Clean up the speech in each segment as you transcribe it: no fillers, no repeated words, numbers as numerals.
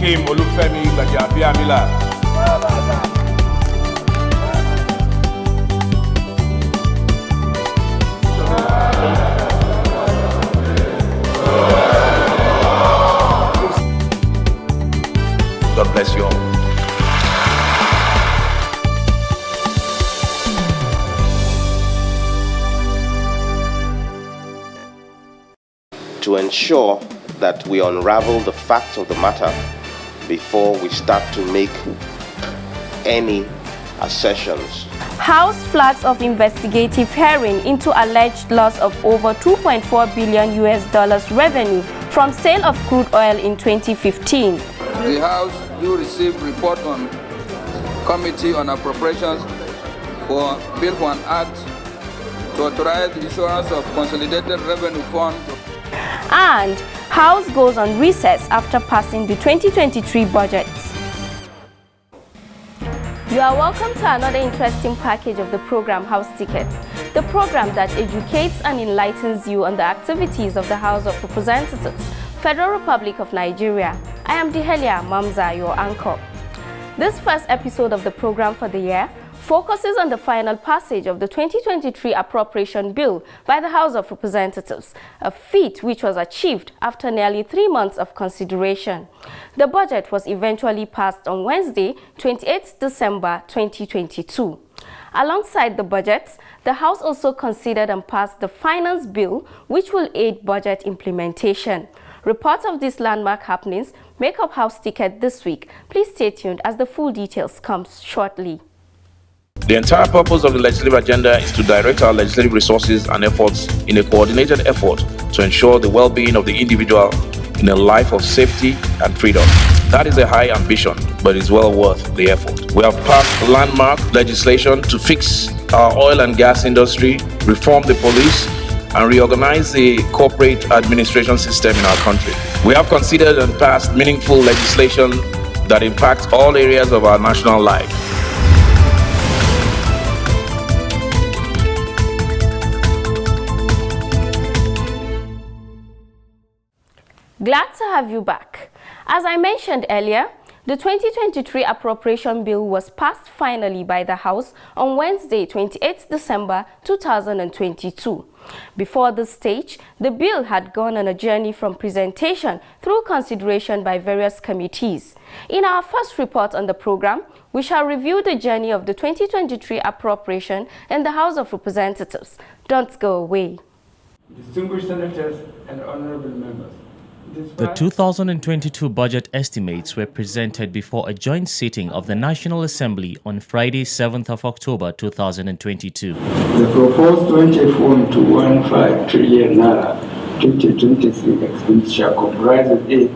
Hakeem Olufemi Gbajabiamila. God bless you all. To ensure that we unravel the facts of the matter before we start to make any assertions. House flags off investigative hearing into alleged loss of over $2.4 billion revenue from sale of crude oil in 2015. The House do receive report on Committee on Appropriations for Bill for an Act to authorize the issuance of Consolidated Revenue Fund. And House goes on recess after passing the 2023 budget. You are welcome to another interesting package of the program House Ticket, the program that educates and enlightens you on the activities of the House of Representatives, Federal Republic of Nigeria. I am Dehelia Mamza, your anchor. This first episode of the program for the year focuses on the final passage of the 2023 Appropriation Bill by the House of Representatives, a feat which was achieved after nearly 3 months of consideration. The budget was eventually passed on Wednesday, 28 December 2022. Alongside the budget, the House also considered and passed the Finance Bill, which will aid budget implementation. Reports of these landmark happenings make up House Ticket this week. Please stay tuned as the full details comes shortly. The entire purpose of the legislative agenda is to direct our legislative resources and efforts in a coordinated effort to ensure the well-being of the individual in a life of safety and freedom. That is a high ambition, but it's well worth the effort. We have passed landmark legislation to fix our oil and gas industry, reform the police, and reorganize the corporate administration system in our country. We have considered and passed meaningful legislation that impacts all areas of our national life. Glad to have you back. As I mentioned earlier, the 2023 Appropriation Bill was passed finally by the House on Wednesday, 28 December 2022. Before this stage, the bill had gone on a journey from presentation through consideration by various committees. In our first report on the program, we shall review the journey of the 2023 appropriation in the House of Representatives. Don't go away. Distinguished senators and honorable members. The 2022 budget estimates were presented before a joint sitting of the National Assembly on Friday, 7th of October 2022. The proposed 24.15 trillion naira 2023 expenditure comprises A,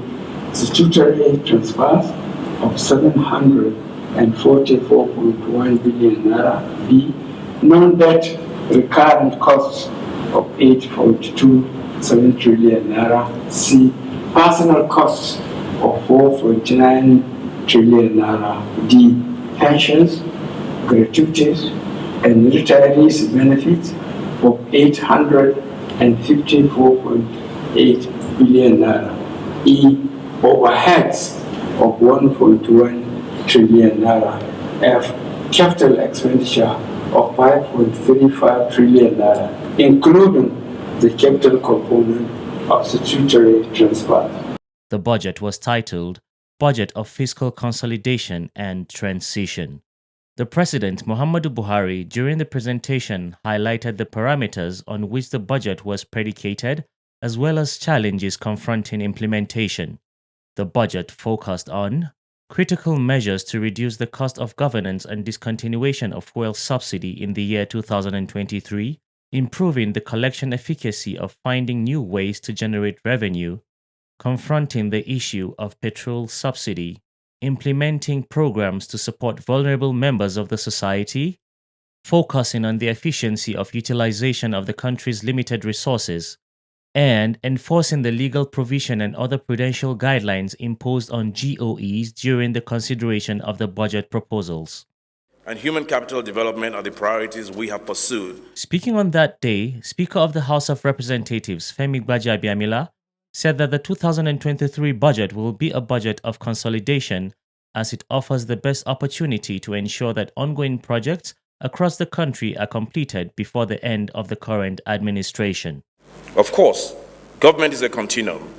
statutory transfers of 744.1 billion naira, B, non-debt recurrent costs of 8.27 trillion naira, C, personal costs of 4.9 trillion naira, D, pensions, gratuities, and retirees' benefits of 854.8 billion naira, E, overheads of 1.1 trillion naira, F, capital expenditure of 5.35 trillion naira, including the capital component of statutory transfers. The budget was titled Budget of Fiscal Consolidation and Transition. The President, Muhammadu Buhari, during the presentation highlighted the parameters on which the budget was predicated, as well as challenges confronting implementation. The budget focused on critical measures to reduce the cost of governance and discontinuation of fuel subsidy in the year 2023, improving the collection efficacy of finding new ways to generate revenue, confronting the issue of petrol subsidy, implementing programs to support vulnerable members of the society, focusing on the efficiency of utilization of the country's limited resources, and enforcing the legal provision and other prudential guidelines imposed on GOEs during the consideration of the budget proposals. And human capital development are the priorities we have pursued. Speaking on that day, Speaker of the House of Representatives Femi Gbajabiamila said that the 2023 budget will be a budget of consolidation as it offers the best opportunity to ensure that ongoing projects across the country are completed before the end of the current administration. Of course, government is a continuum,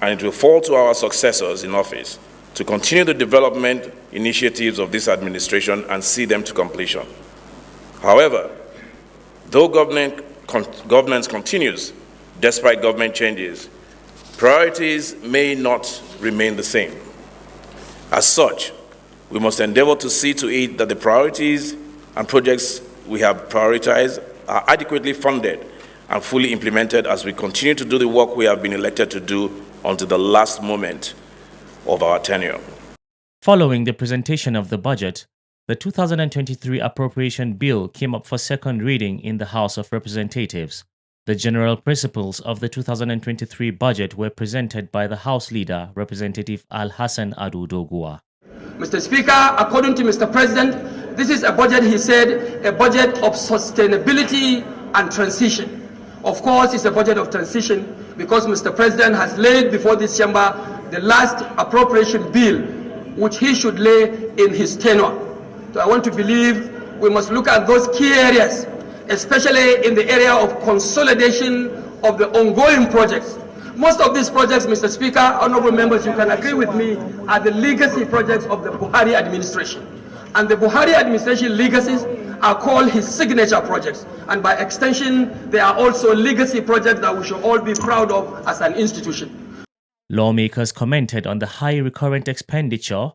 and it will fall to our successors in office to continue the development initiatives of this administration and see them to completion. However, though governance continues despite government changes, priorities may not remain the same. As such, we must endeavor to see to it that the priorities and projects we have prioritized are adequately funded and fully implemented as we continue to do the work we have been elected to do until the last moment of our tenure. Following the presentation of the budget, the 2023 Appropriation Bill came up for second reading in the House of Representatives. The general principles of the 2023 budget were presented by the House Leader, Representative Al-Hassan Adu Dogua. Mr. Speaker, according to Mr. President, this is a budget, he said, a budget of sustainability and transition. Of course, it's a budget of transition because Mr. President has laid before this chamber the last appropriation bill which he should lay in his tenure. So I want to believe we must look at those key areas, especially in the area of consolidation of the ongoing projects. Most of these projects, Mr. Speaker, honorable members, you can agree with me, are the legacy projects of the Buhari administration. And the Buhari administration legacies are called his signature projects. And by extension, they are also legacy projects that we should all be proud of as an institution. Lawmakers commented on the high recurrent expenditure,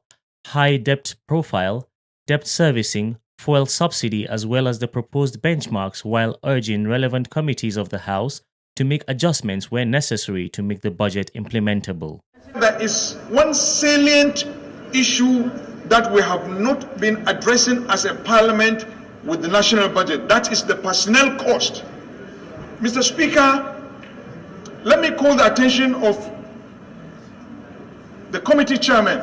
high debt profile, debt servicing, fuel subsidy, as well as the proposed benchmarks, while urging relevant committees of the House to make adjustments where necessary to make the budget implementable. There is one salient issue that we have not been addressing as a parliament with the national budget. That is the personnel cost. Mr. Speaker, let me call the attention of the committee chairman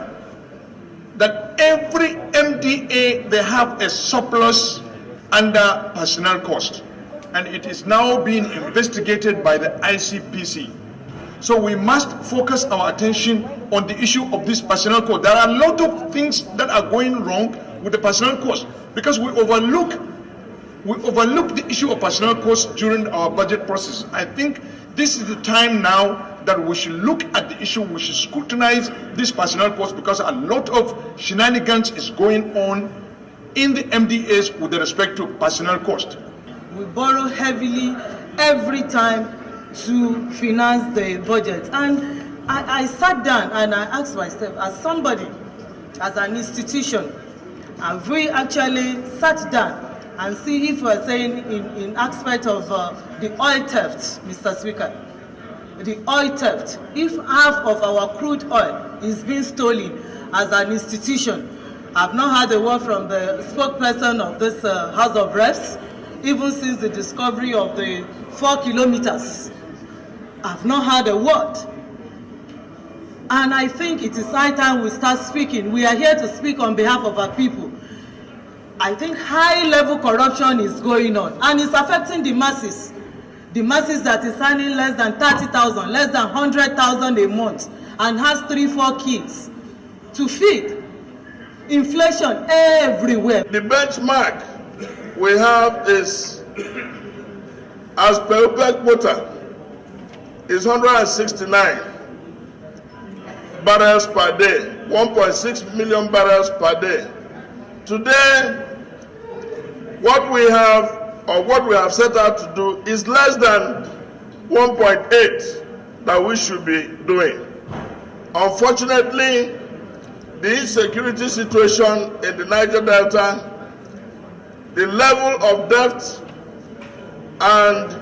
that every MDA, they have a surplus under personnel cost, and it is now being investigated by the ICPC. So we must focus our attention on the issue of this personnel cost. There are a lot of things that are going wrong with the personnel cost because we overlook the issue of personnel cost during our budget process. I think this is the time now that we should look at the issue, we should scrutinize this personnel cost because a lot of shenanigans is going on in the MDAs with respect to personnel cost. We borrow heavily every time to finance the budget. And I sat down and I asked myself, as somebody, as an institution, have we actually sat down and see if we're saying in aspect of the oil theft, Mr. Speaker, the oil theft, if half of our crude oil is being stolen as an institution, I've not heard a word from the spokesperson of this House of Reps, even since the discovery of the 4 kilometers. I've not heard a word. And I think it is high time we start speaking. We are here to speak on behalf of our people. I think high-level corruption is going on, and it's affecting the masses. The masses that is earning less than 30,000, less than 100,000 a month, and has 3-4 kids to feed. Inflation everywhere. The benchmark we have is, as per OPEC quota, is 169 barrels per day, 1.6 million barrels per day. Today, what we have set out to do is less than 1.8 that we should be doing. Unfortunately, the insecurity situation in the Niger Delta, the level of debt, and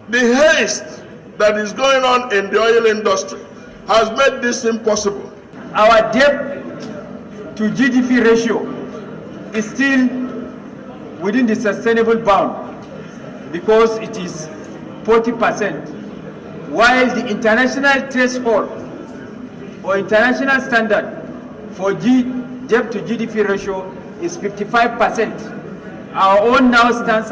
the haste that is going on in the oil industry has made this impossible. Our debt to GDP ratio is still within the sustainable bound because it is 40%, while the international threshold or international standard for debt to GDP ratio is 55%. Our own now stands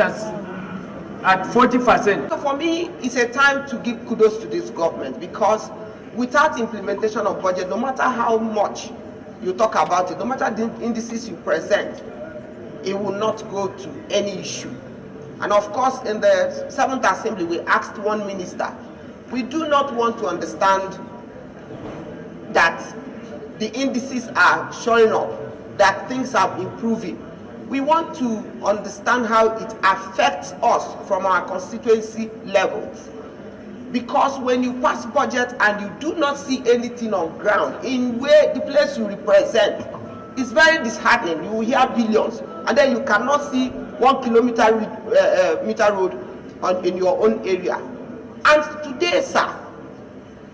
at 40%. So for me, it's a time to give kudos to this government, because without implementation of budget, no matter how much you talk about it, no matter the indices you present, it will not go to any issue. And of course, in the 7th Assembly, we asked one minister, we do not want to understand that the indices are showing up, that things are improving. We want to understand how it affects us from our constituency levels. Because when you pass budget and you do not see anything on ground in where the place you represent, it's very disheartening. You will hear billions, and then you cannot see 1 kilometer meter road in your own area. And today, sir,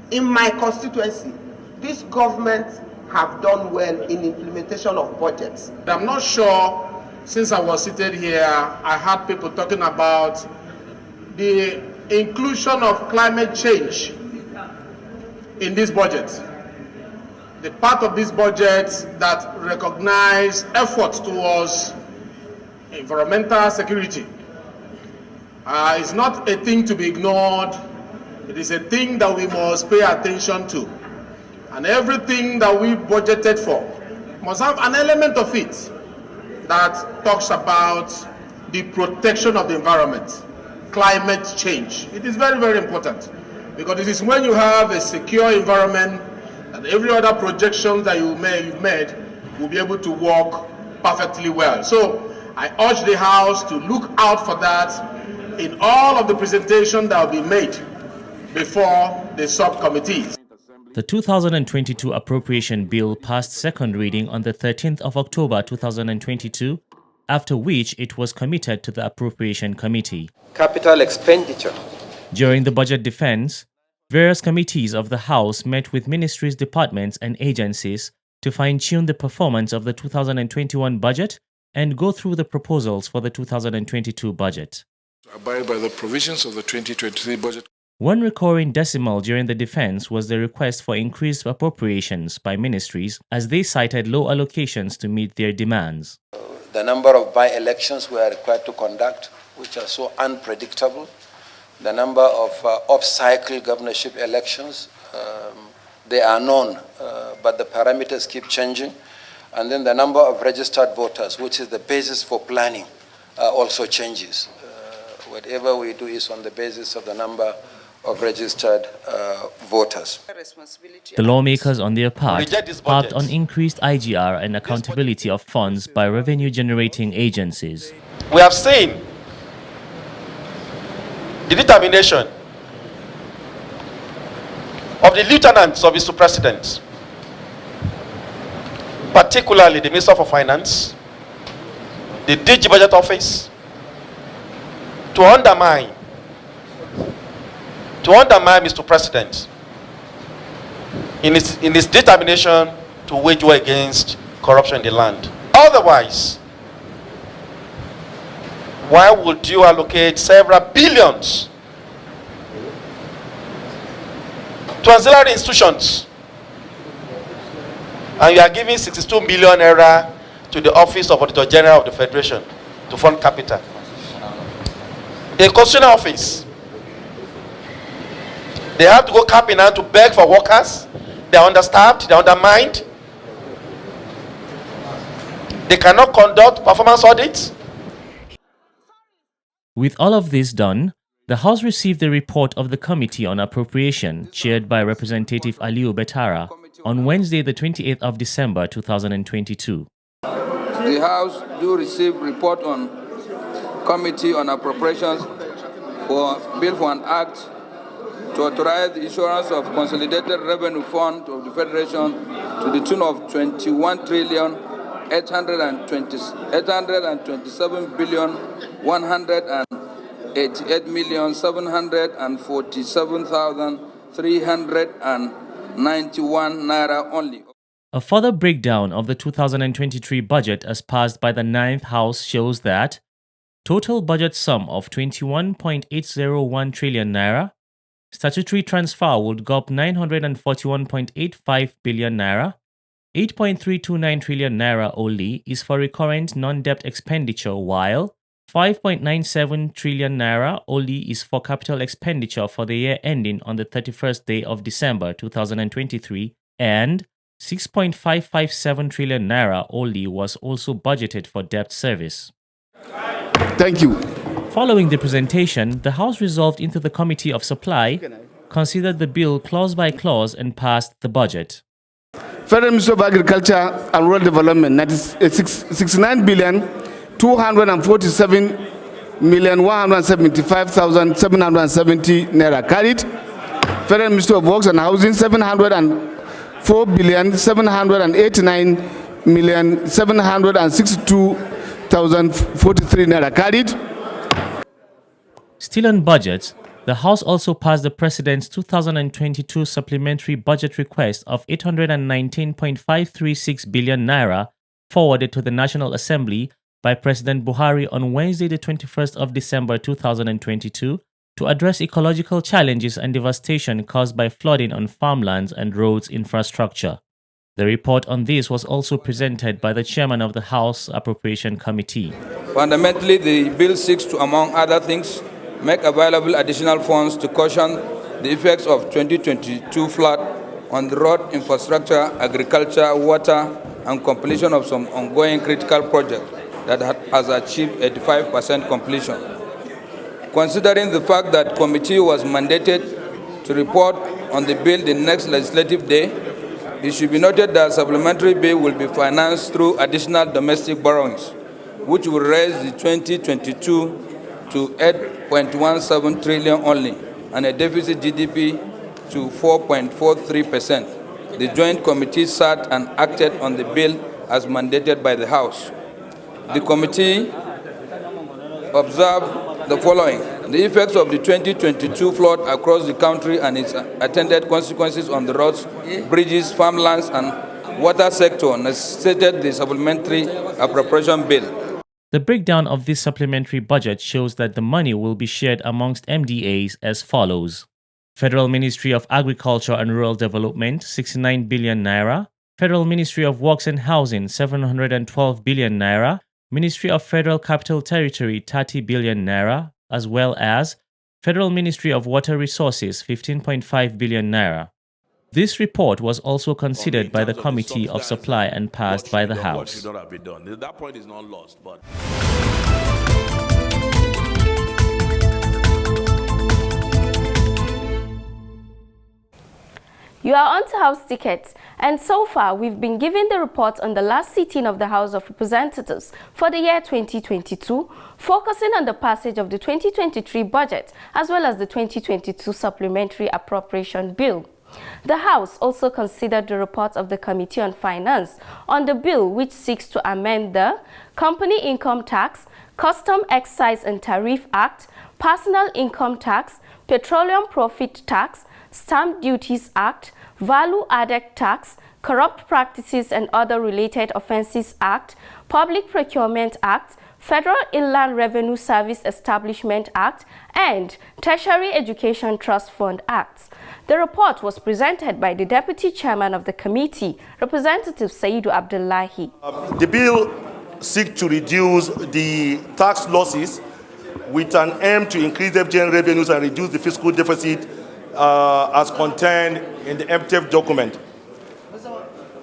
in my constituency, this government have done well in implementation of budgets. I'm not sure, since I was seated here, I heard people talking about the inclusion of climate change in this budget. The part of this budget that recognize efforts towards environmental security is not a thing to be ignored. It is a thing that we must pay attention to. And everything that we budgeted for must have an element of it that talks about the protection of the environment, climate change. It is very, very important, because it is when you have a secure environment that every other projection that you've made will be able to work perfectly well. So I urge the House to look out for that in all of the presentations that will be made before the subcommittees. The 2022 Appropriation Bill passed second reading on the 13th of October 2022, after which it was committed to the Appropriation Committee. Capital expenditure. During the budget defense, various committees of the House met with ministries, departments, and agencies to fine-tune the performance of the 2021 budget and go through the proposals for the 2022 budget. Abide by the provisions of the 2023 budget. One recurring decimal during the defense was the request for increased appropriations by ministries, as they cited low allocations to meet their demands. The number of by-elections we are required to conduct, which are so unpredictable. The number of off-cycle governorship elections, they are known, but the parameters keep changing. And then the number of registered voters, which is the basis for planning, also changes. Whatever we do is on the basis of the number of registered voters. The lawmakers, on their part, harped on increased IGR and accountability of funds by revenue-generating agencies. We have seen the determination of the lieutenants of Mr. President, particularly the Minister for Finance, the DG Budget Office, to undermine Mr. President in his determination to wage war against corruption in the land. Otherwise, why would you allocate several billions to auxiliary institutions and you are giving 62 million naira to the Office of Auditor General of the Federation to fund capital? A constitutional office. They have to go cap in hand to beg for workers. They are understaffed, they are undermined. They cannot conduct performance audits. With all of this done, the House received the report of the Committee on Appropriation, chaired by Representative Aliu Betara, on Wednesday, the 28th of December 2022. The House do receive report on Committee on Appropriations for Bill for an Act to authorize the issuance of Consolidated Revenue Fund of the Federation to the tune of 21,827,188,747,391 naira only. A further breakdown of the 2023 budget as passed by the 9th House shows that total budget sum of 21.801 trillion naira, statutory transfer would go up 941.85 billion naira, 8.329 trillion naira only is for recurrent non-debt expenditure, while 5.97 trillion naira only is for capital expenditure for the year ending on the 31st day of December 2023, and 6.557 trillion naira only was also budgeted for debt service. Thank you. Following the presentation, the House resolved into the Committee of Supply, considered the bill clause by clause and passed the budget. Federal Ministry of Agriculture and Rural Development, that is 69,247,175,770 naira carried. Federal Ministry of Works and Housing 704,789,762,043 naira carried. Still on budget, the House also passed the President's 2022 supplementary budget request of 819.536 billion naira forwarded to the National Assembly by President Buhari on Wednesday, the 21st of December 2022, to address ecological challenges and devastation caused by flooding on farmlands and roads infrastructure. The report on this was also presented by the chairman of the House Appropriation Committee. Fundamentally, the bill seeks to, among other things, make available additional funds to cushion the effects of 2022 flood on the road infrastructure, agriculture, water, and completion of some ongoing critical projects that has achieved 85% completion. Considering the fact that the committee was mandated to report on the bill the next legislative day, it should be noted that supplementary bill will be financed through additional domestic borrowings, which will raise the 2022 to 8.17 trillion only, and a deficit GDP to 4.43%. The Joint Committee sat and acted on the bill as mandated by the House. The committee observed the following: the effects of the 2022 flood across the country and its attendant consequences on the roads, bridges, farmlands, and water sector necessitated the supplementary appropriation bill. The breakdown of this supplementary budget shows that the money will be shared amongst MDAs as follows: Federal Ministry of Agriculture and Rural Development, 69 billion naira; Federal Ministry of Works and Housing, 712 billion naira; Ministry of Federal Capital Territory, 30 billion naira, as well as Federal Ministry of Water Resources, 15.5 billion naira. This report was also considered by the Committee of Supply and passed by the House. What should not have been done? That point is not lost, but... You are on to House Ticket, and so far we've been given the report on the last sitting of the House of Representatives for the year 2022, focusing on the passage of the 2023 budget as well as the 2022 Supplementary Appropriation Bill. The House also considered the report of the Committee on Finance on the bill which seeks to amend the Company Income Tax, Custom Excise and Tariff Act, Personal Income Tax, Petroleum Profit Tax, Stamp Duties Act, Value Added Tax, Corrupt Practices and Other Related Offences Act, Public Procurement Act, Federal Inland Revenue Service Establishment Act, and Tertiary Education Trust Fund Act. The report was presented by the Deputy Chairman of the Committee, Representative Saidu Abdullahi. The bill seeks to reduce the tax losses with an aim to increase FGN revenues and reduce the fiscal deficit as contained in the MTF document.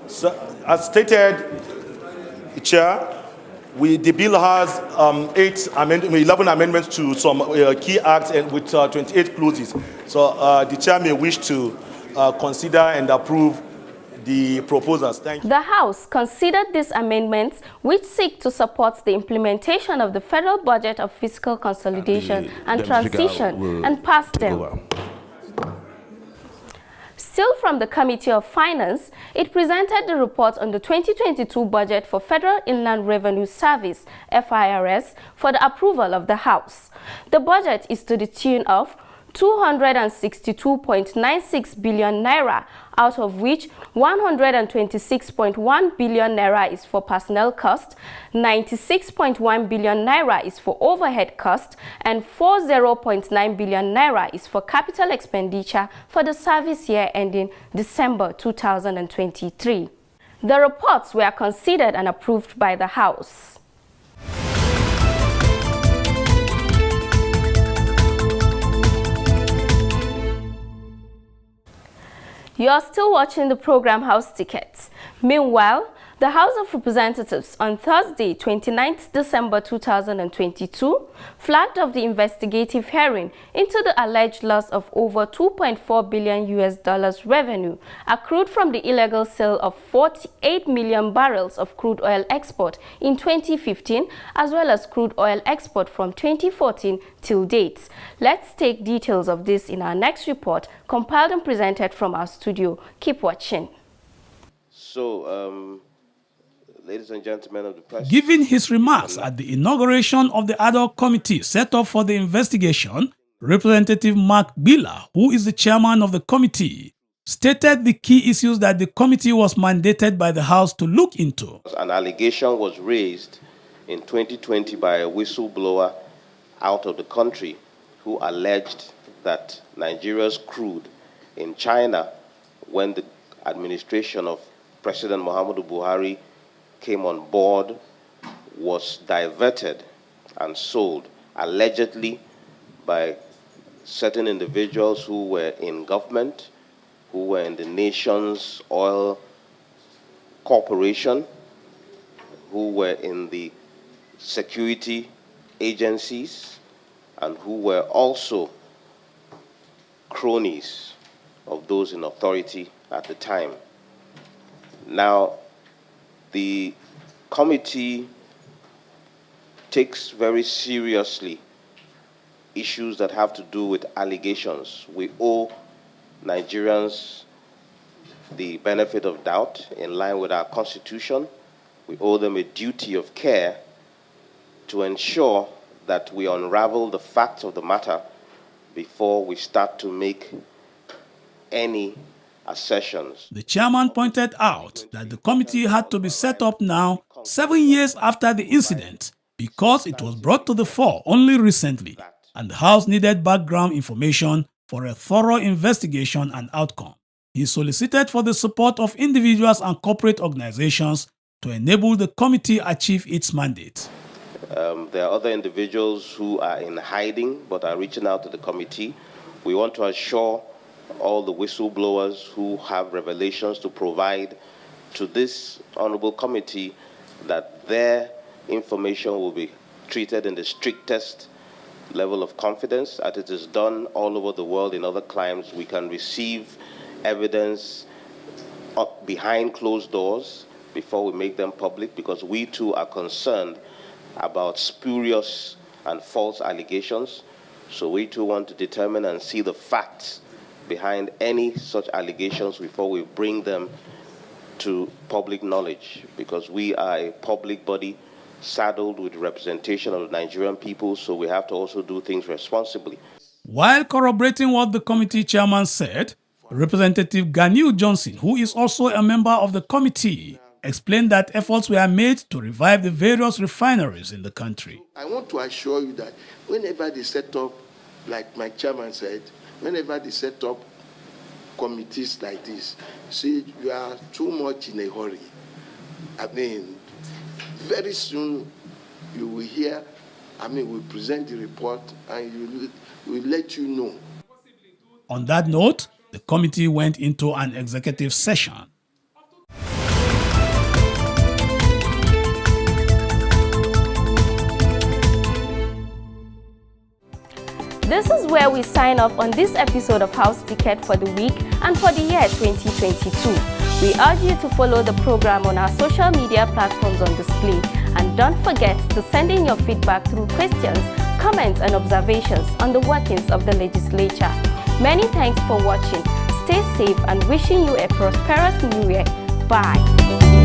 So, as stated, Chair, the bill has 11 amendments to some key acts and with 28 clauses. So the Chair may wish to consider and approve the proposals. Thank you. The House considered these amendments which seek to support the implementation of the federal budget of fiscal consolidation and transition and passed them. Still from the Committee of Finance, it presented the report on the 2022 budget for Federal Inland Revenue Service, FIRS, for the approval of the House. The budget is to the tune of 262.96 billion naira, out of which 126.1 billion naira is for personnel cost, 96.1 billion naira is for overhead cost, and 40.9 billion naira is for capital expenditure for the service year ending December 2023. The reports were considered and approved by the House. You are still watching the program House Tickets. Meanwhile, the House of Representatives on Thursday, 29th December 2022, flagged off the investigative hearing into the alleged loss of over $2.4 billion revenue accrued from the illegal sale of 48 million barrels of crude oil export in 2015, as well as crude oil export from 2014 till date. Let's take details of this in our next report, compiled and presented from our studio. Keep watching. So, ladies and gentlemen of the press. Giving his remarks at the inauguration of the ad hoc committee set up for the investigation, Representative Mark Billa, who is the chairman of the committee, stated the key issues that the committee was mandated by the House to look into. An allegation was raised in 2020 by a whistleblower out of the country who alleged that Nigeria's crude in China, when the administration of President Muhammadu Buhari came on board, was diverted and sold allegedly by certain individuals who were in government, who were in the nation's oil corporation, who were in the security agencies, and who were also cronies of those in authority at the time. Now, the committee takes very seriously issues that have to do with allegations. We owe Nigerians the benefit of doubt in line with our constitution. We owe them a duty of care to ensure that we unravel the facts of the matter before we start to make any assertions. The chairman pointed out that the committee had to be set up now 7 years after the incident because it was brought to the fore only recently, and the House needed background information for a thorough investigation and outcome. He solicited for the support of individuals and corporate organizations to enable the committee achieve its mandate. There are other individuals who are in hiding but are reaching out to the committee. We want to assure all the whistleblowers who have revelations to provide to this honorable committee that their information will be treated in the strictest level of confidence, as it is done all over the world in other climes. We can receive evidence behind closed doors before we make them public, because we too are concerned about spurious and false allegations. So we too want to determine and see the facts behind any such allegations before we bring them to public knowledge, because we are a public body saddled with representation of the Nigerian people, so we have to also do things responsibly. While corroborating what the committee chairman said, Representative Ganiu Johnson, who is also a member of the committee, explained that efforts were made to revive the various refineries in the country. I want to assure you that whenever they set up, like my chairman said, whenever they set up committees like this, see, you are too much in a hurry. I mean, very soon you will hear, we'll present the report and we'll let you know. On that note, the committee went into an executive session. This is where we sign off on this episode of House Ticket for the week and for the year 2022. We urge you to follow the program on our social media platforms on display, and don't forget to send in your feedback through questions, comments and observations on the workings of the legislature. Many thanks for watching. Stay safe and wishing you a prosperous new year. Bye.